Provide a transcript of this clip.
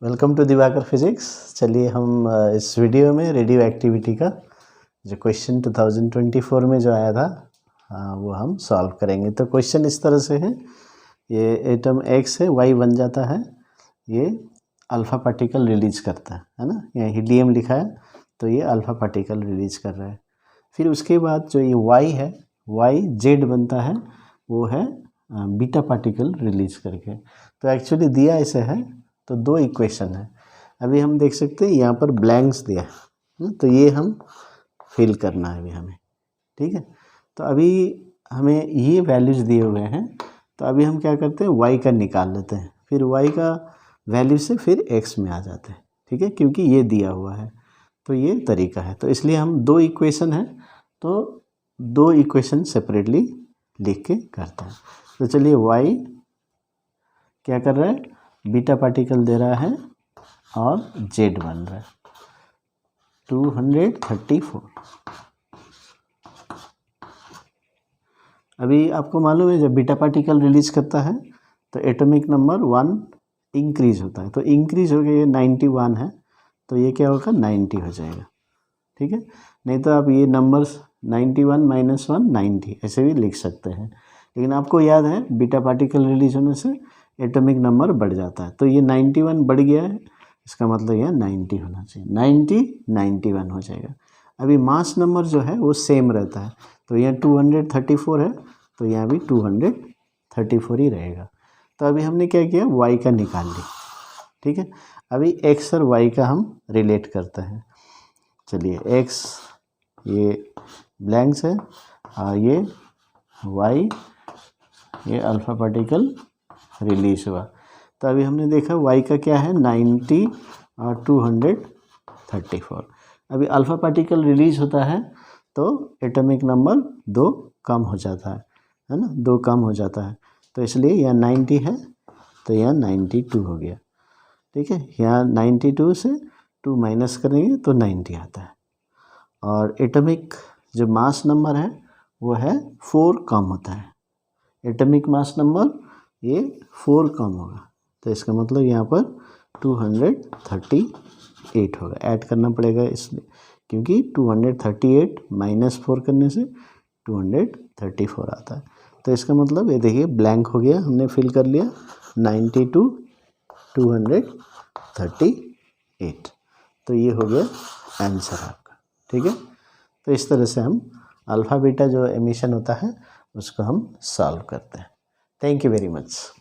Welcome to Diwakar physics. चलिए हम इस वीडियो में रेडियो एक्टिविटी का जो क्वेश्चन 2024 में जो आया था वो हम सॉल्व करेंगे। तो क्वेश्चन इस तरह से है, ये एटम X है, Y बन जाता है, ये अल्फ़ा पार्टिकल रिलीज करता है ना, यहाँ हीलियम लिखा है तो ये अल्फ़ा पार्टिकल रिलीज कर रहा है। फिर उसके बाद जो ये Y है, Y Z बनता है, वो है बीटा पार्टिकल रिलीज करके। तो एक्चुअली दिया ऐसे है, तो दो इक्वेशन है। अभी हम देख सकते हैं यहाँ पर ब्लैंक्स दिया है, तो ये हम फिल करना है अभी हमें, ठीक है। तो अभी हमें ये वैल्यूज दिए हुए हैं, तो अभी हम क्या करते हैं, y का निकाल लेते हैं, फिर y का वैल्यू से फिर x में आ जाते हैं, ठीक है, क्योंकि ये दिया हुआ है। तो ये तरीका है, तो इसलिए हम दो इक्वेशन है, तो दो इक्वेशन सेपरेटली लिख के करते हैं। तो चलिए y क्या कर रहा है, बीटा पार्टिकल दे रहा है और Z बन रहा है 234। अभी आपको मालूम है जब बीटा पार्टिकल रिलीज करता है तो एटॉमिक नंबर 1 इंक्रीज होता है, तो इंक्रीज हो गया, ये 91 है तो ये क्या होगा 90 हो जाएगा, ठीक है। नहीं तो आप ये नंबर्स 91 - 1 90 ऐसे भी लिख सकते हैं, लेकिन आपको याद है बीटा पार्टिकल रिलीज होने से एटॉमिक नंबर बढ़ जाता है, तो ये 91 बढ़ गया है, इसका मतलब यह 90 होना चाहिए, 90 91 हो जाएगा। अभी मास नंबर जो है वो सेम रहता है, तो यहाँ 234 है तो यहाँ भी 234 ही रहेगा। तो अभी हमने क्या किया, y का निकाल लिया, ठीक है। अभी x और y का हम रिलेट करते हैं। चलिए x ये ब्लैंक्स है और ये y ये अल्फ़ा पार्टिकल रिलीज हुआ। तो अभी हमने देखा y का क्या है 90 और 234। अभी अल्फ़ा पार्टिकल रिलीज होता है तो एटॉमिक नंबर 2 कम हो जाता है ना, 2 कम हो जाता है, तो इसलिए यहाँ 90 है तो यहाँ 92 हो गया, ठीक है। यहाँ 92 से 2 माइनस करेंगे तो 90 आता है। और एटॉमिक जो मास नंबर है वो है 4 कम होता है, एटॉमिक मास नंबर ये 4 कम होगा, तो इसका मतलब यहाँ पर 238 होगा। ऐड करना पड़ेगा इसलिए, क्योंकि 238 - 4 करने से 234 आता है। तो इसका मतलब ये देखिए ब्लैंक हो गया, हमने फिल कर लिया 92 238, तो ये हो गया आंसर आपका, ठीक है। तो इस तरह से हम अल्फ़ा बीटा जो एमिशन होता है उसको हम सॉल्व करते हैं। Thank you very much.